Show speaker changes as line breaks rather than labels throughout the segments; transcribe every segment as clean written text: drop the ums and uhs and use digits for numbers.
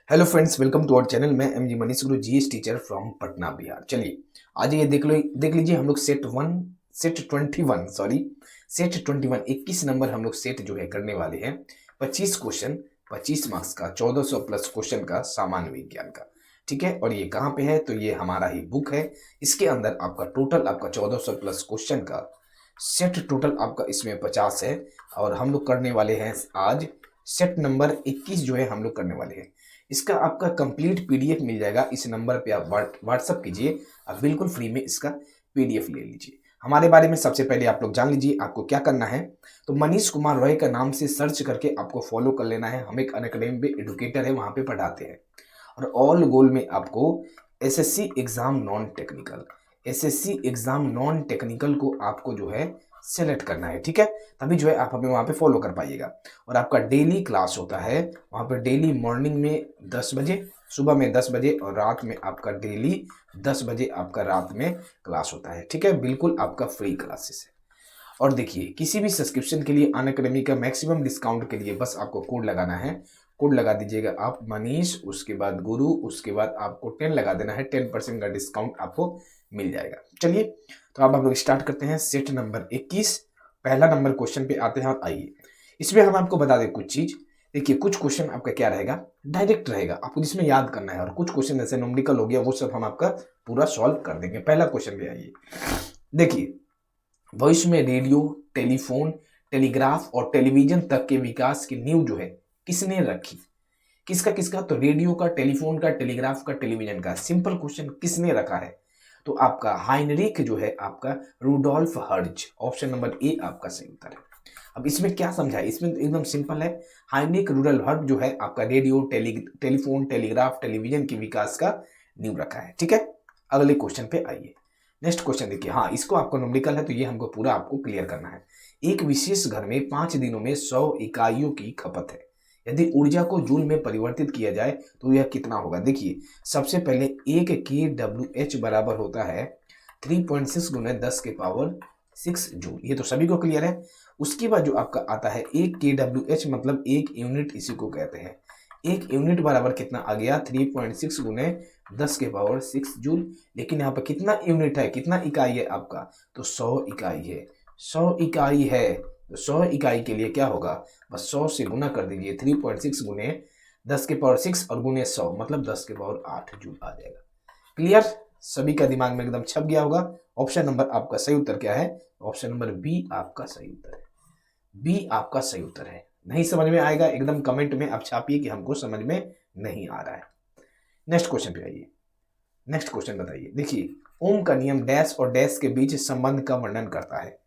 Hello friends, welcome to our channel. मैं M G Manish Guru, GS teacher from Patna Bihar. चलिए आज ये देख लीजिए, हम लोग सेट 21 21 नंबर हम लोग सेट जो है करने वाले हैं। 25 क्वेश्चन, 25 मार्क्स का, 1400 प्लस क्वेश्चन का, सामान्य विज्ञान का। ठीक है, और ये कहाँ पे है? तो ये हमारा ही बुक है। इसके अंदर आपका टोटल आपका 1400 प्लस क्वेश्चन का सेट टोटल आपका इसमें 50 है। और हम लोग करने वाले हैं आज सेट नंबर 21 जो है हम लोग करने वाले हैं। इसका आपका कंप्लीट पीडीएफ मिल जाएगा। इस नंबर पे आप व्हाट्सअप कीजिए, आप बिल्कुल फ्री में इसका पीडीएफ ले लीजिए। हमारे बारे में सबसे पहले आप लोग जान लीजिए आपको क्या करना है। तो मनीष कुमार रॉय का नाम से सर्च करके आपको फॉलो कर लेना है। हम एक अनअकैडमी पे एडुकेटर है, वहाँ पे पढ़ाते हैं। और ऑल गोल में आपको SSC exam non technical, SSC exam non technical को आपको जो है सेलेक्ट करना है। ठीक है, तभी जो है आप हमें वहाँ पे फॉलो कर पाइएगा। और आपका डेली क्लास होता है वहाँ पे, डेली मॉर्निंग में 10 बजे, सुबह में 10 बजे, और रात में आपका डेली 10 बजे आपका रात में क्लास होता है। ठीक है, बिल्कुल आपका फ्री क्लासेस है। और देखिए, किसी भी सब्सक्रिप्शन के लिए अनअकैडमी का मैक्सिमम डिस्काउंट के लिए बस आपको कोड लगाना है। कोड लगा दीजिएगा आप मनीष, उसके बाद गुरु, उसके बाद आपको 10 लगा देना है। 10% का डिस्काउंट आपको मिल जाएगा। चलिए, तो अब हम लोग स्टार्ट करते हैं सेट नंबर 21। पहला नंबर क्वेश्चन पे आते हैं। आइए, इसमें हम आपको बता दें कुछ चीज। देखिए, कुछ क्वेश्चन आपका क्या रहेगा, डायरेक्ट रहेगा, आपको जिसमें याद करना है। और कुछ क्वेश्चन ऐसे न्यूमेरिकल हो गया, वो सब हम आपका पूरा सॉल्व कर देंगे। पहला क्वेश्चन पे आइए। देखिए, भविष्य में रेडियो, टेलीफोन, टेलीग्राफ और टेलीविजन तक के विकास की नींव जो है किसने रखी? किसका किसका? तो रेडियो का, टेलीफोन का, टेलीग्राफ का, टेलीविजन का। सिंपल क्वेश्चन, किसने रखा है? तो आपका हाइनरिक जो है आपका Rudolf Hertz. Option number A आपका सही उत्तर है। अब इसमें क्या समझा है? इसमें तो एकदम सिंपल है। हाइनरिक रूडोल्फ हर्ट्ज जो है आपका रेडियो, टेलीफोन, टेलीग्राफ, टेलीविजन के विकास का नींव रखा है। ठीक है, अगले क्वेश्चन पे आइए। नेक्स्ट क्वेश्चन देखिए। हाँ, इसको आपको न्यूमेरिकल है, तो ये हमको पूरा आपको क्लियर करना है। एक विशेष घर में 5 दिनों में 100 इकाइयों की खपत है। यदि ऊर्जा को जूल में परिवर्तित किया जाए तो यह कितना होगा? देखिए, सबसे पहले 1 kWh बराबर होता है 3.6 गुना 10 के पावर 6 जूल। ये तो सभी को क्लियर है। उसके बाद जो आपका आता है 1 kWh मतलब 1 यूनिट, इसी को कहते हैं। 1 यूनिट बराबर कितना आ गया? 3.6 गुने 10 के पावर 6 जूल। लेकिन यहाँ पर कितना यूनिट है, कितना इकाई है आपका? तो 100 इकाई है। 100 इकाई है, तो 100 इकाई के लिए क्या होगा? बस 100 से गुना कर दीजिए। 3.6 गुने 10 के पावर 6 और गुने 100 मतलब 10 के पावर 8 जूल आ जाएगा। क्लियर? सभी का दिमाग में एकदम छप गया होगा। ऑप्शन नंबर आपका सही उत्तर क्या है? ऑप्शन नंबर बी आपका सही उत्तर है। बी आपका सही उत्तर है। नहीं समझ में आएगा, एकदम कमेंट में आप छापिए कि हमको समझ में नहीं आ रहा है। नेक्स्ट क्वेश्चन पे आइए। नेक्स्ट क्वेश्चन बताइए। देखिए, ओम का नियम डैश और डैश के बीच संबंध का वर्णन करता है।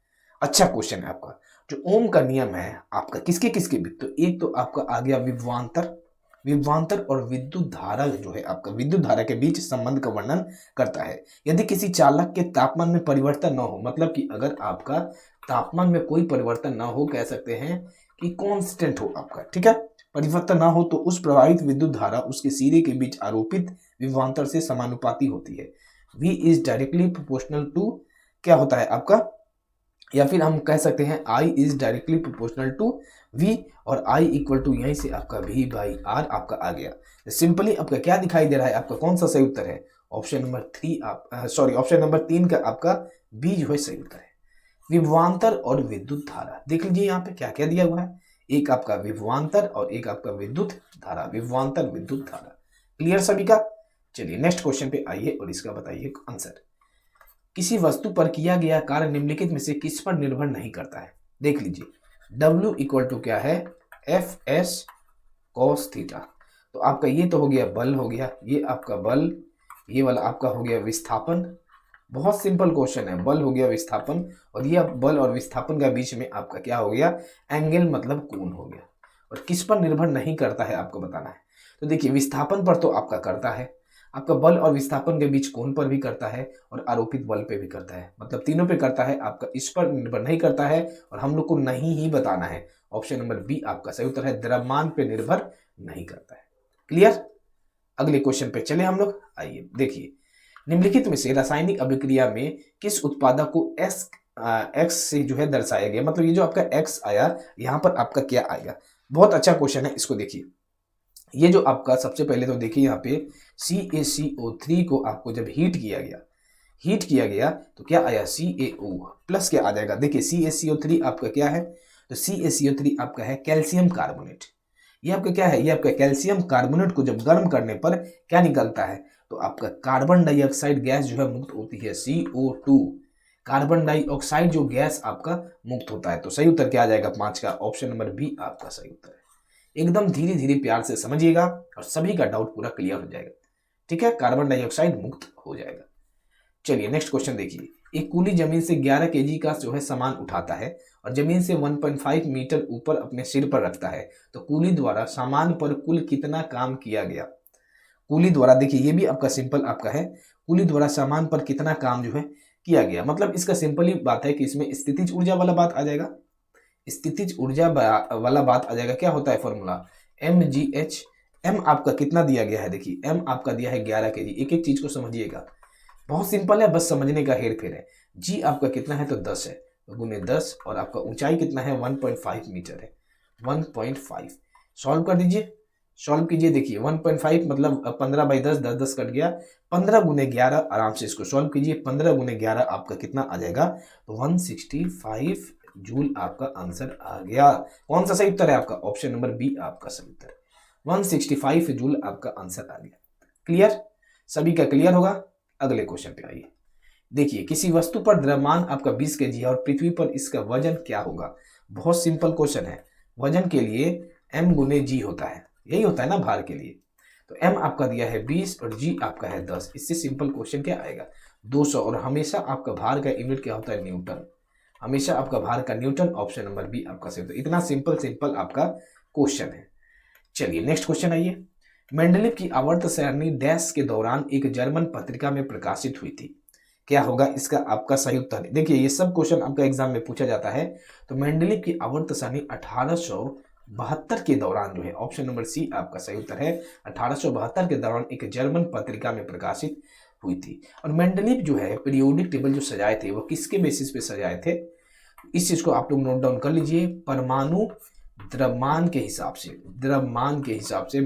अच्छा क्वेश्चन है आपका। जो ओम का नियम है आपका किसके किसके बीच? तो एक तो आपका आ गया विभवांतर, विभवांतर और विद्युत धारा जो है आपका, विद्युत धारा के बीच संबंध का वर्णन करता है। यदि किसी चालक के तापमान में परिवर्तन न हो, मतलब कि अगर आपका तापमान में कोई परिवर्तन ना हो, कह सकते हैं कि कांस्टेंट हो आपका, ठीक है, परिवर्तन ना हो, तो उस प्रभावित विद्युत धारा उसके सिरे के बीच आरोपित विभवांतर से समानुपाती होती है। V is directly proportional to, क्या होता है आपका, या फिर हम कह सकते हैं I is directly proportional to V, और I इक्वल टू यहीं से आपका V बाई R आपका आ गया। सिंपली आपका क्या दिखाई दे रहा है? आपका कौन सा सही उत्तर है? ऑप्शन नंबर 3 आप ऑप्शन नंबर 3 का आपका बी जो है सही उत्तर है। विभवांतर और विद्युत धारा, देख लीजिए यहाँ पे क्या क्या दिया हुआ है। एक आपका विभवांतर और एक आपका विद्युत धारा, विभवांतर विद्युत धारा। क्लियर सभी का? चलिए नेक्स्ट क्वेश्चन पे आइए और इसका बताइए आंसर। किसी वस्तु पर किया गया कार्य निम्नलिखित में से किस पर निर्भर नहीं करता है? देख लीजिए, W इक्वल टू क्या है? F S cos theta. तो आपका ये तो हो गया बल, हो गया ये आपका बल, ये वाला आपका हो गया विस्थापन। बहुत सिंपल क्वेश्चन है, बल हो गया विस्थापन, और ये बल और विस्थापन का बीच में आपका क्या हो गया? एंगल मतलब कोण हो गया। और किस पर निर्भर नहीं करता है आपको बताना है। तो देखिए, विस्थापन पर तो आपका करता है, आपका बल और विस्थापन के बीच कोण पर भी करता है, और आरोपित बल पे भी करता है, मतलब तीनों पे करता है। आपका इस पर निर्भर नहीं करता है, और हम लोग को नहीं ही बताना है। ऑप्शन नंबर बी आपका सही उत्तर है, द्रव्यमान पे निर्भर नहीं करता है। क्लियर? अगले क्वेश्चन पे चले हम लोग। आइए देखिए, निम्नलिखित में से रासायनिक अभिक्रिया में किस उत्पादक को एक्स से जो है दर्शाया गया? मतलब ये जो आपका एक्स आया, यहाँ पर आपका क्या आएगा? बहुत अच्छा क्वेश्चन है, इसको देखिए। ये जो आपका सबसे पहले तो देखिए यहाँ पे CaCO3 को आपको जब हीट किया गया तो क्या आया CaO प्लस क्या आ जाएगा। देखिए CaCO3 आपका क्या है, तो CaCO3 आपका है कैल्शियम कार्बोनेट। ये आपका क्या है, ये आपका कैल्शियम कार्बोनेट को जब गर्म करने पर क्या निकलता है, तो आपका कार्बन डाइऑक्साइड गैस जो है मुक्त होती है CO2। कार्बन डाइऑक्साइड जो गैस आपका मुक्त होता है। तो सही उत्तर क्या आ जाएगा 5 का, ऑप्शन नंबर बी आपका सही उत्तर है। एकदम धीरे धीरे प्यार से समझिएगा और सभी का डाउट पूरा क्लियर हो जाएगा। ठीक है, कार्बन डाइऑक्साइड मुक्त हो जाएगा। चलिए नेक्स्ट क्वेश्चन देखिए। एक कूली जमीन से 11 kg का जो है सामान उठाता है और जमीन से 1.5 मीटर ऊपर अपने सिर पर रखता है, तो कूली द्वारा सामान पर कुल कितना काम किया गया। कूली द्वारा, देखिए ये भी आपका सिंपल आपका है, कूली द्वारा सामान पर कितना काम जो है किया गया। मतलब इसका सिंपल ही बात है कि इसमें स्थितिज ऊर्जा वाला बात आ जाएगा। स्थितिज ऊर्जा वाला बात आ जाएगा। क्या होता है फॉर्मूला, mgh। m आपका कितना दिया गया है, देखिए m आपका दिया है 11 kg। एक एक चीज को समझिएगा, बहुत सिंपल है, बस समझने का हेर फेर है। g आपका कितना है, तो 10 है, तो गुने 10, और आपका ऊंचाई कितना है 1.5 मीटर है, 1.5। सॉल्व कर दीजिए, सॉल्व कीजिए। देखिए 1.5 मतलब 15/10, 10 10 कट गया, 15 गुने 11। आराम से इसको सॉल्व कीजिए, 15 गुने 11 आपका कितना आ जाएगा, तो 165 जूल आपका आंसर आ गया। कौन सा सही उत्तर है आपका, ऑप्शन नंबर बी आपका सही उत्तर है, 165 जूल आपका आंसर आ गया। क्लियर, सभी का क्लियर होगा। अगले क्वेश्चन पे आइए। देखिए किसी वस्तु पर द्रव्यमान आपका 20 kg है और पृथ्वी पर इसका वजन क्या होगा। बहुत सिंपल क्वेश्चन है। वजन के लिए m गुने g होता है, यही होता है ना भार के लिए। तो m आपका दिया है 20 और g आपका है 10। इससे सिंपल क्वेश्चन क्या आएगा, 200। और हमेशा आपका भार का यूनिट क्या होता है, न्यूटन। हमेशा आपका भार का न्यूटन, ऑप्शन नंबर बी आपका सही। तो इतना सिंपल आपका क्वेश्चन है। चलिए नेक्स्ट क्वेश्चन आइए। मेंडलीव की आवर्त सारणी डैश के दौरान एक जर्मन पत्रिका में प्रकाशित हुई थी। क्या होगा इसका आपका सही उत्तर। देखिए ये सब क्वेश्चन आपका एग्जाम में पूछा जाता है। तो मेंडलीव की आवर्त सारणी 1872 के दौरान जो है, ऑप्शन नंबर सी आपका सही उत्तर है, 1872 के दौरान एक जर्मन पत्रिका में प्रकाशित हुई थी। और मेंडलीव जो है पीरियोडिक टेबल जो सजाए थे वो किसके बेसिस पे सजाए थे, इस चीज को आप लोग नोट डाउन कर लीजिए। परमाणु द्रव्यमान के हिसाब से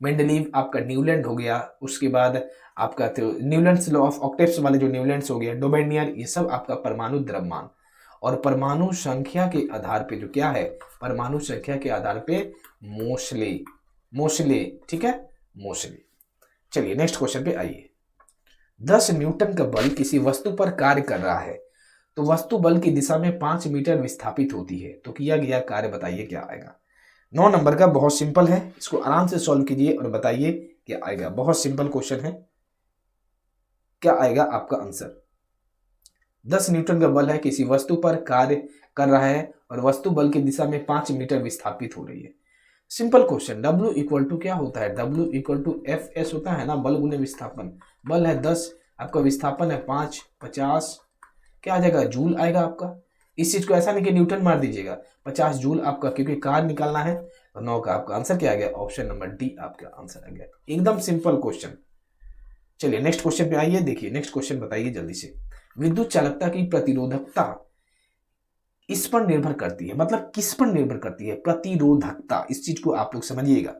मेंडलीव आपका न्यूलैंड हो गया, उसके बाद आपका तो न्यूलैंड्स लॉ ऑफ ऑक्टेव्स वाले जो न्यूलैंड्स हो गया, डोमेनियर, ये सब आपका परमाणु द्रव्यमान। और परमाणु संख्या के आधार पे जो क्या है, परमाणु संख्या के आधार पे मोस्ले, ठीक है, मोस्ले। चलिए नेक्स्ट क्वेश्चन पे आइए। 10 न्यूटन का बल किसी वस्तु पर कार्य कर रहा है, तो वस्तु बल की दिशा में 5 मीटर विस्थापित होती है, तो किया गया कार्य बताइए क्या आएगा। 9 नंबर का, बहुत सिंपल है, इसको आराम से सॉल्व कीजिए और बताइए क्या आएगा। बहुत सिंपल क्वेश्चन है, क्या आएगा आपका आंसर। 10 न्यूटन का बल है, किसी वस्तु पर कार्य कर रहा है और वस्तु बल की दिशा में 5 मीटर विस्थापित हो रही है। Simple question, W equal to क्या होता है, W इक्वल टू FS होता है ना, बल गुने विस्थापन। बल है 10, आपका विस्थापन है 5, 50 क्या आ जाएगा, जूल आएगा आपका। इस चीज को ऐसा नहीं कि न्यूटन मार दीजिएगा, 50 जूल आपका, क्योंकि कार निकालना है। तो 9 का आपका आंसर क्या आ गया, ऑप्शन नंबर डी आपका आंसर आ गया। एकदम सिंपल क्वेश्चन। चलिए नेक्स्ट क्वेश्चन पे आइए। देखिए नेक्स्ट क्वेश्चन बताइए जल्दी से। विद्युत चालकता की प्रतिरोधकता इस पर निर्भर करती है, मतलब किस पर निर्भर करती है, प्रतिरोधकता। इस चीज को आप लोग समझिएगा।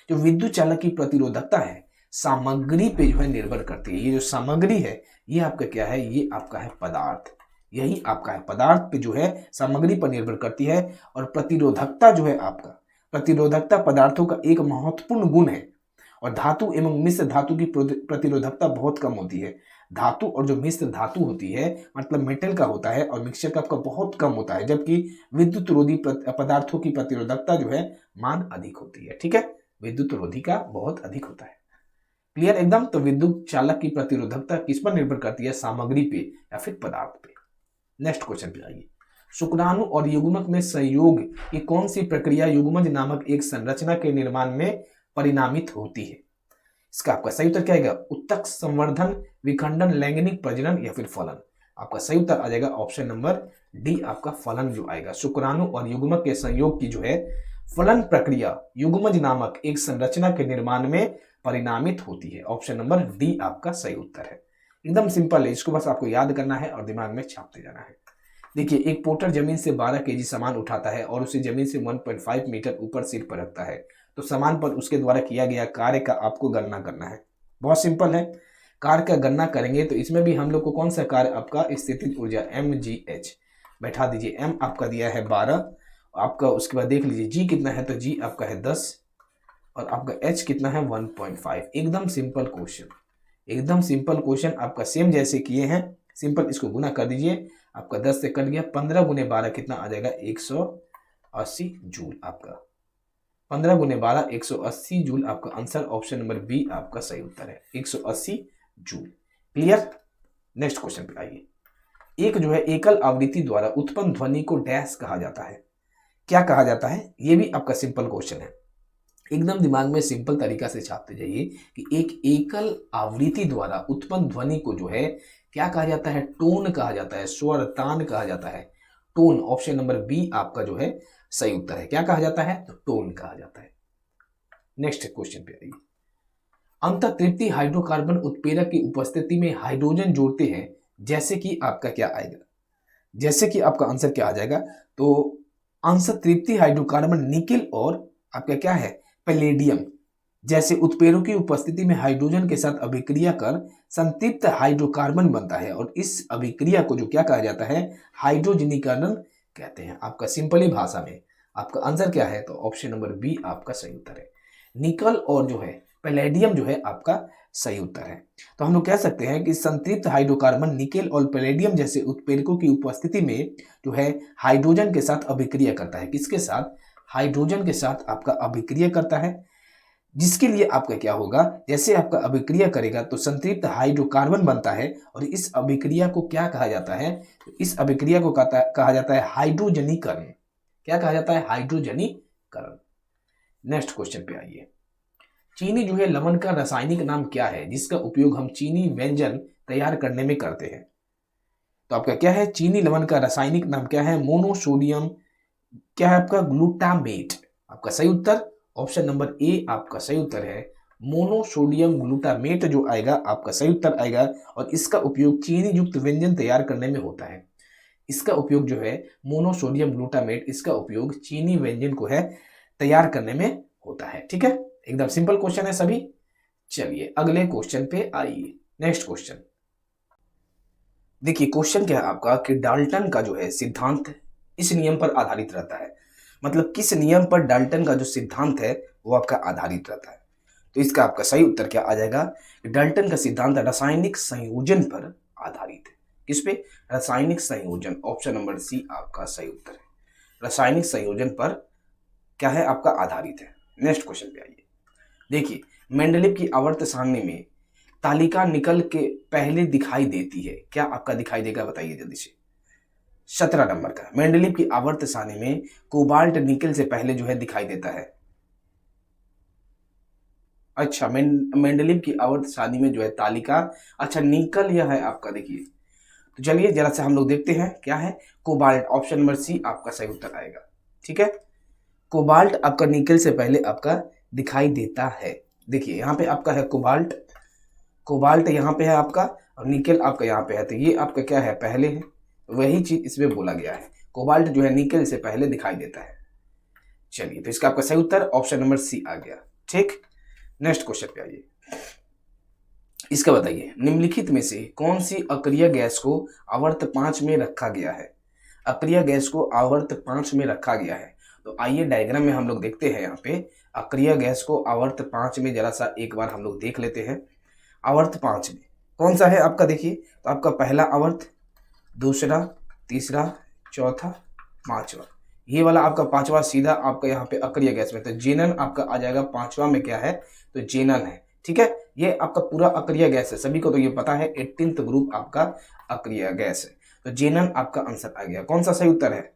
जो विद्युत चालक की प्रतिरोधकता है सामग्री पे जो है निर्भर करती है। ये जो सामग्री है ये आपका क्या है, ये आपका है पदार्थ, यही आपका है पदार्थ पे जो है सामग्री पर निर्भर करती है। और प्रतिरोधकता जो है आपका, प्रतिरोधकता पदार्थों का एक महत्वपूर्ण गुण है। और धातु एवं मिश्र धातु की प्रतिरोधकता बहुत कम होती है। धातु और जो मिश्र धातु होती है, मतलब मेटल का होता है और मिक्सचर का आपका बहुत कम होता है, जबकि विद्युत रोधी पदार्थों की प्रतिरोधकता जो है मान अधिक होती है। ठीक है, विद्युत रोधी का बहुत अधिक होता है। क्लियर एकदम। तो विद्युत चालक की प्रतिरोधकता किस पर निर्भर करती है, सामग्री पे या फिर पदार्थ पे। नेक्स्ट क्वेश्चन पे आइए। शुक्राणु और युग्मक में संयोग की कौन सी प्रक्रिया युग्मज नामक एक संरचना के निर्माण में परिणामित होती है। इसका आपका सही उत्तर क्या आएगा, उत्तक संवर्धन, विखंडन, लैंगिक प्रजनन या फिर फलन। आपका सही उत्तर आ जाएगा ऑप्शन नंबर डी आपका फलन जो आएगा। शुक्राणु और युग्मक के संयोग की जो है फलन प्रक्रिया युग्मज नामक एक संरचना के निर्माण में परिणामित होती है। ऑप्शन नंबर डी आपका सही उत्तर है। एकदम सिंपल है, इसको बस आपको याद करना है और दिमाग में छापते जाना है। देखिए एक पोर्टर जमीन से 12 kg सामान उठाता है और उसे जमीन से 1.5 मीटर ऊपर सिर पर रखता है, तो समान पर उसके द्वारा किया गया कार्य का आपको गणना करना है। बहुत सिंपल है, कार्य का गणना करेंगे तो इसमें भी हम लोग को कौन सा कार्य आपका स्थितिज ऊर्जा mgh बैठा दीजिए। m आपका दिया है 12 आपका, उसके बाद देख लीजिए g कितना है, तो g आपका है 10 और आपका h कितना है 1.5। एकदम सिंपल क्वेश्चन, एकदम सिंपल क्वेश्चन आपका सेम जैसे किए हैं, सिंपल इसको गुना कर दीजिए, आपका 10 से कट गया, 15 गुने 12 कितना आ जाएगा 180 जूल। आपका 15 गुने 12 180 जूल आपका आंसर, ऑप्शन नंबर बी आपका सही उत्तर है 180 जूल। क्लियर। नेक्स्ट क्वेश्चन पे आइए। एक जो है एकल आवृत्ति द्वारा उत्पन्न ध्वनि को डैश कहा जाता है, क्या कहा जाता है? ये भी आपका सिंपल क्वेश्चन है, एकदम दिमाग में सिंपल तरीका से छापते जाइए कि एक एकल आवृत्ति द्वारा उत्पन्न ध्वनि को जो है क्या कहा जाता है? टोन कहा जाता है, स्वर तान कहा जाता है, टोन। ऑप्शन नंबर बी आपका जो है सही उत्तर है। क्या कहा जाता है? तो टोन कहा जाता है। नेक्स्ट क्वेश्चन पे आइए। अंतःतृप्ति हाइड्रोकार्बन उत्प्रेरक की उपस्थिति में हाइड्रोजन जोड़ते हैं, जैसे कि आपका क्या आएगा? जैसे कि आपका आंसर क्या आ जाएगा? तो अंतःतृप्ति हाइड्रोकार्बन निकेल और आपका क्या है? पैलेडियम जैसे उत्प्रेरकों की उपस्थिति में हाइड्रोजन के साथ अभिक्रिया कर संतृप्त हाइड्रोकार्बन बनता है और इस अभिक्रिया को जो क्या कहा जाता है? हाइड्रोजनीकरण कहते हैं। आपका सिंपली भाषा में आपका आंसर क्या है? तो ऑप्शन नंबर बी आपका सही उत्तर है। निकल और जो है पैलेडियम जो है आपका सही उत्तर है। तो हम लोग कह सकते हैं कि संतृप्त हाइड्रोकार्बन निकेल और पैलेडियम जैसे उत्प्रेरकों की उपस्थिति में जो है हाइड्रोजन के साथ अभिक्रिया करता है। किसके साथ? हाइड्रोजन के साथ आपका अभिक्रिया करता है, जिसके लिए आपका क्या होगा? जैसे आपका अभिक्रिया करेगा तो संतृप्त हाइड्रोकार्बन बनता है और इस अभिक्रिया को क्या कहा जाता है? तो इस अभिक्रिया को कहा जाता है हाइड्रोजनीकरण। क्या कहा जाता है? हाइड्रोजनीकरण। नेक्स्ट क्वेश्चन पे आइए। चीनी जो है लवण का रासायनिक नाम क्या है जिसका उपयोग हम चीनी व्यंजन तैयार करने में करते हैं? तो आपका क्या है? चीनी लवण का रासायनिक नाम क्या है? मोनोसोडियम क्या है आपका? ग्लूटामेट। आपका सही उत्तर ऑप्शन नंबर ए आपका सही उत्तर है। मोनोसोडियम ग्लूटामेट जो आएगा आपका सही उत्तर आएगा और इसका उपयोग चीनी युक्त व्यंजन तैयार करने में होता है। इसका उपयोग जो है मोनोसोडियम ग्लूटामेट, इसका उपयोग चीनी व्यंजन को है तैयार करने में होता है। ठीक है, एकदम सिंपल क्वेश्चन है सभी। चलिए अगले क्वेश्चन पे आइए। नेक्स्ट क्वेश्चन देखिए, क्वेश्चन क्या है आपका कि डाल्टन का जो है सिद्धांत इस नियम पर आधारित रहता है। मतलब किस नियम पर डाल्टन का जो सिद्धांत है वो आपका आधारित रहता है? तो इसका आपका सही उत्तर क्या आ जाएगा? डाल्टन का सिद्धांत रासायनिक संयोजन पर आधारित है। किस पे? रासायनिक संयोजन। ऑप्शन नंबर सी आपका सही उत्तर है। रासायनिक संयोजन पर क्या है आपका? आधारित है। नेक्स्ट क्वेश्चन पे आइए। देखिए, मेंडलीव की आवर्त सारणी में तालिका निकल के पहले दिखाई देती है, क्या आपका दिखाई देगा? बताइए जल्दी से। 17 नंबर का मेंडलीव की आवर्त सारणी में कोबाल्ट निकल से पहले जो है दिखाई देता है। अच्छा, मेंडलीव की आवर्त सारणी में जो है तालिका, अच्छा निकल यह है आपका। देखिए तो चलिए जरा से हम लोग देखते हैं क्या है। कोबाल्ट, ऑप्शन नंबर सी आपका सही उत्तर आएगा। ठीक है, कोबाल्ट आपका निकल से पहले आपका दिखाई देता है। देखिए यहाँ पे आपका है कोबाल्ट, कोबाल्ट यहाँ पे है आपका और निकल आपका यहाँ पे है, तो ये आपका क्या है? पहले है। वही चीज इसमें बोला गया है, कोबाल्ट जो है निकल से पहले दिखाई देता है। चलिए तो इसका आपका सही उत्तर ऑप्शन नंबर सी आ गया। ठीक, नेक्स्ट क्वेश्चन पे आइए। इसका बताइए, निम्नलिखित में से कौन सी अक्रिय गैस को आवर्त 5 में रखा गया है? अक्रिय गैस को आवर्त 5 में रखा गया है। तो आइए डायग्राम में हम लोग देखते हैं। यहाँ पे अक्रिय गैस को आवर्त 5 में जरा सा एक बार हम लोग देख लेते हैं। आवर्त 5 में कौन सा है आपका? देखिए तो आपका पहला आवर्त, दूसरा, तीसरा, चौथा, पांचवा, ये वाला आपका पांचवा सीधा आपका यहाँ पे अक्रिय गैस में, तो जेनन आपका आ जाएगा पांचवा में। क्या है? तो जेनन है। ठीक है, ये आपका पूरा अक्रिय गैस है, सभी को तो ये पता है। 18th ग्रुप आपका अक्रिय गैस है, तो जेनन आपका आंसर आ गया। कौन सा सही उत्तर है?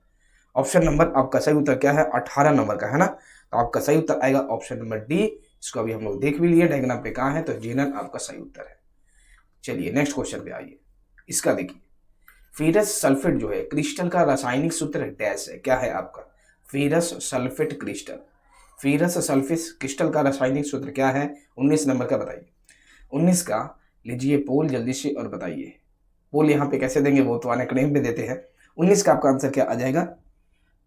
ऑप्शन नंबर आपका सही उत्तर क्या है? 18 नंबर का है ना, तो आपका सही उत्तर आएगा ऑप्शन नंबर डी। इसको अभी हम लोग देख भी लिए डायग्राम पे कहाँ है, तो जेनन आपका सही उत्तर है। चलिए नेक्स्ट क्वेश्चन पे आइए। इसका देखिए, फेरस सल्फेट जो है क्रिस्टल का रासायनिक सूत्र डैश है, क्या है आपका? Ferrous sulphate crystal, ferrous sulphate crystal का रासायनिक सूत्र क्या है? 19 नंबर का बताइए। 19 का लीजिए पोल जल्दी से और बताइए। पोल यहाँ पे कैसे देंगे वो तो अनेक नेम पे देते हैं। 19 का आपका आंसर क्या आ जाएगा?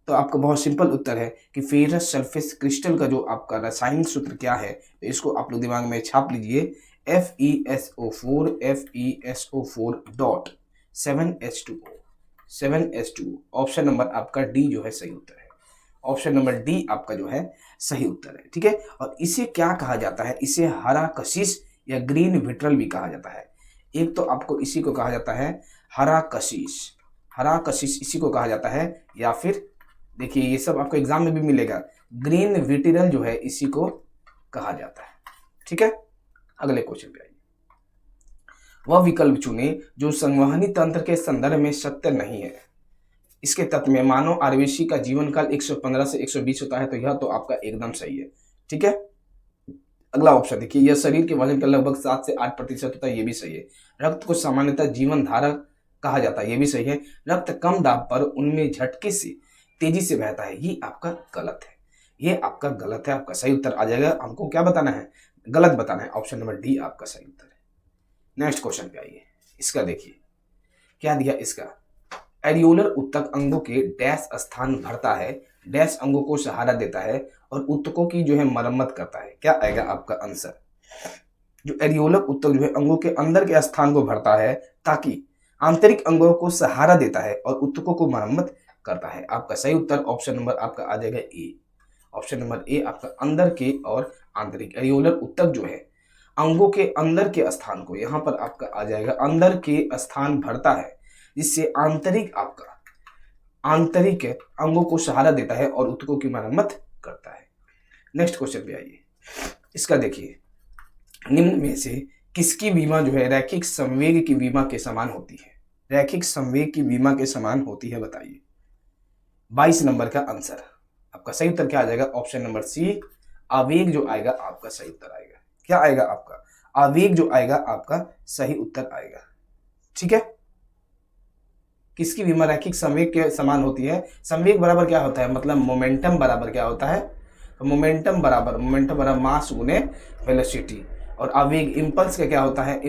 तो आपका बहुत सिंपल उत्तर है कि फेरस सल्फेट क्रिस्टल का जो आपका रासायनिक सूत्र क्या है, तो इसको आप लोग दिमाग में छाप लीजिए, FeSO4 FeSO4 dot 7H2O 7H2O। Option number आपका डी जो है सही उत्तर है। ऑप्शन नंबर डी आपका जो है सही उत्तर है। ठीक है, और इसे क्या कहा जाता है, इसे हरा कशिश या ग्रीन विट्रल भी कहा जाता है। एक तो आपको इसी को कहा जाता है हरा कशिश इसी को कहा जाता है, या फिर देखिए ये सब आपको एग्जाम में भी मिलेगा, ग्रीन विट्रल जो है इसी को कहा जाता है। ठीक है, अगले क्वेश्चन पे आइए। वह विकल्प चुने जो संवहनी तंत्र के संदर्भ में सत्य नहीं है। इसके तत्व में मानव आरबीसी का जीवन काल 115 से 120 होता है, तो यह तो आपका एकदम सही है। ठीक है, अगला ऑप्शन देखिए, यह शरीर के वजन का लगभग 7 से 8% होता है, ये भी सही है। रक्त को सामान्यतः जीवन धारा कहा जाता है, ये भी सही है। रक्त कम दाब पर उनमें झटके से तेजी से बहता है, ये आपका गलत है, ये आपका गलत है। आपका सही उत्तर आ जाएगा, हमको क्या बताना है, गलत बताना है। ऑप्शन नंबर डी आपका सही उत्तर है। नेक्स्ट क्वेश्चन पे आइए, इसका देखिए क्या दिया, इसका एरियोलर उत्तक अंगों के डैश स्थान भरता है, डैश अंगों को सहारा देता है और उत्तकों की जो है मरम्मत करता है। क्या आएगा आपका आंसर? जो एरियोलर उत्तक जो है अंगों के अंदर के स्थान को भरता है ताकि आंतरिक अंगों को सहारा देता है और उत्तकों को मरम्मत करता है। आपका सही उत्तर ऑप्शन नंबर आपका आ जाएगा ए। ऑप्शन नंबर ए आपका अंदर के और आंतरिक। एरियोलर उत्तक जो है अंगों के अंदर के स्थान को, यहाँ पर आपका आ जाएगा अंदर के स्थान भरता है, जिससे आंतरिक अंगों को सहारा देता है और उत्तकों की मरम्मत करता है। नेक्स्ट क्वेश्चन पे आइए, इसका देखिए, निम्न में से किसकी बीमा जो है रैखिक संवेग की बीमा के समान होती है? रैखिक संवेग की बीमा के समान होती है, बताइए। 22 नंबर का आंसर आपका सही उत्तर क्या आ जाएगा? ऑप्शन नंबर सी, आवेग जो आएगा आपका सही उत्तर आएगा। क्या आएगा आपका? आवेग जो आएगा आपका सही उत्तर आएगा। ठीक है, किसकी बीमा रैखिक संवेग के समान होती है? संवेग बराबर क्या होता है, मतलब मोमेंटम बराबर क्या होता है, तो मोमेंटम बराबर मास गुने वेलोसिटी, और आवेग इम्पल्स का क्या होता है,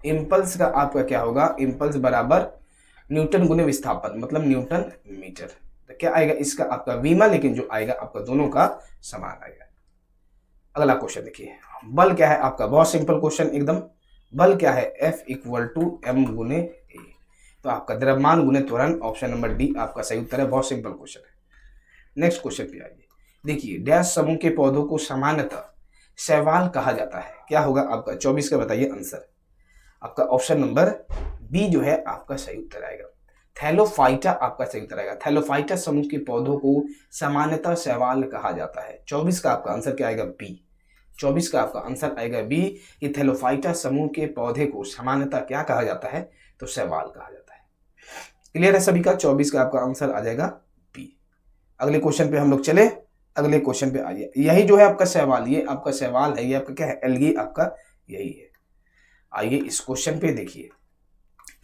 इम्पल्स का आपका क्या होगा, इम्पल्स बराबर न्यूटन गुने विस्थापन, मतलब न्यूटन मीटर। तो क्या आएगा इसका आपका बीमा, लेकिन जो आएगा आपका दोनों का समान आएगा। अगला क्वेश्चन देखिए, बल क्या है आपका? बहुत सिंपल क्वेश्चन एकदम। बल क्या है? F = m गुने ए, तो आपका द्रव्यमान गुने त्वरण। ऑप्शन नंबर डी आपका सही उत्तर है, बहुत सिंपल क्वेश्चन है। नेक्स्ट क्वेश्चन पे आइए, देखिए, डैश समूह के पौधों को सामान्यतः शैवाल कहा जाता है। क्या होगा आपका? 24 का बताइए आंसर। आपका ऑप्शन नंबर बी जो है आपका सही उत्तर आएगा, थैलोफाइटा आपका सही उत्तर आएगा। थैलोफाइटा समूह के पौधों को सामान्यतः शैवाल कहा जाता है। 24 का आपका आंसर क्या आएगा? बी। 24 का आपका आंसर आएगा बी, कि थैलोफाइटा समूह के पौधे को सामान्यतः क्या कहा जाता है, तो शैवाल कहा जाता है। क्लियर है सभी का? 24 का आपका आंसर आ जाएगा बी। अगले क्वेश्चन पे हम लोग चले, अगले क्वेश्चन पे आइए। यही जो है आपका शैवाल, ये आपका शैवाल है, ये आपका क्या है, एल्गी आपका यही है। आइए इस क्वेश्चन पे देखिए,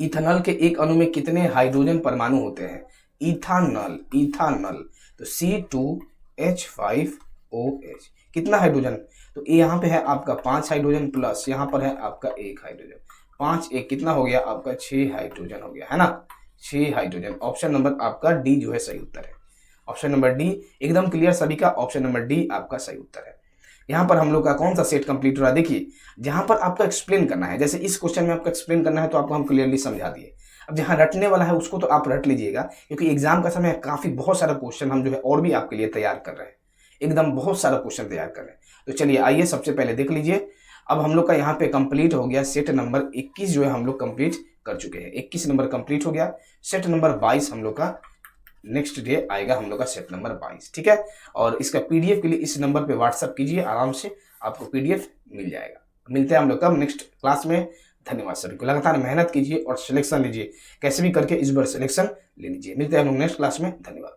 इथेनॉल के एक अणु में कितने हाइड्रोजन परमाणु होते हैं? इथानॉल तो C2H5OH, कितना हाइड्रोजन? तो यहाँ पे है आपका 5 हाइड्रोजन प्लस यहाँ पर है आपका 1 हाइड्रोजन, 5 1 कितना हो गया आपका 6 हाइड्रोजन हो गया, है ना, 6 हाइड्रोजन। ऑप्शन नंबर आपका डी जो है सही उत्तर है। ऑप्शन नंबर डी एकदम क्लियर सभी का, ऑप्शन नंबर डी आपका सही उत्तर है। यहाँ पर हम लोग का कौन सा सेट कंप्लीट हो रहा है? देखिए, जहां पर आपका एक्सप्लेन करना है, जैसे इस क्वेश्चन में आपको एक्सप्लेन करना है तो आपको हम क्लियरली समझा दिए। अब जहां रटने वाला है उसको तो आप रट लीजिएगा, क्योंकि एग्जाम का समय काफी बहुत सारा क्वेश्चन हम जो है और भी आपके लिए तैयार कर रहे हैं, एकदम बहुत सारा क्वेश्चन तैयार कर रहे हैं। तो चलिए आइए सबसे पहले देख लीजिए। अब हम लोग का यहाँ पे कंप्लीट हो गया सेट नंबर 21 जो है हम लोग कंप्लीट कर चुके हैं। 21 नंबर कंप्लीट हो गया। सेट नंबर 22 हम लोग का नेक्स्ट डे आएगा, हम लोग का सेट नंबर 22। ठीक है, और इसका पीडीएफ के लिए इस नंबर पे व्हाट्सअप कीजिए, आराम से आपको पीडीएफ मिल जाएगा। मिलते हैं हम लोग कब? नेक्स्ट क्लास में। धन्यवाद सभी को, लगातार मेहनत कीजिए और सिलेक्शन लीजिए, कैसे भी करके इस बार सिलेक्शन ले लीजिए। मिलते हैं हम लोग नेक्स्ट क्लास में। धन्यवाद।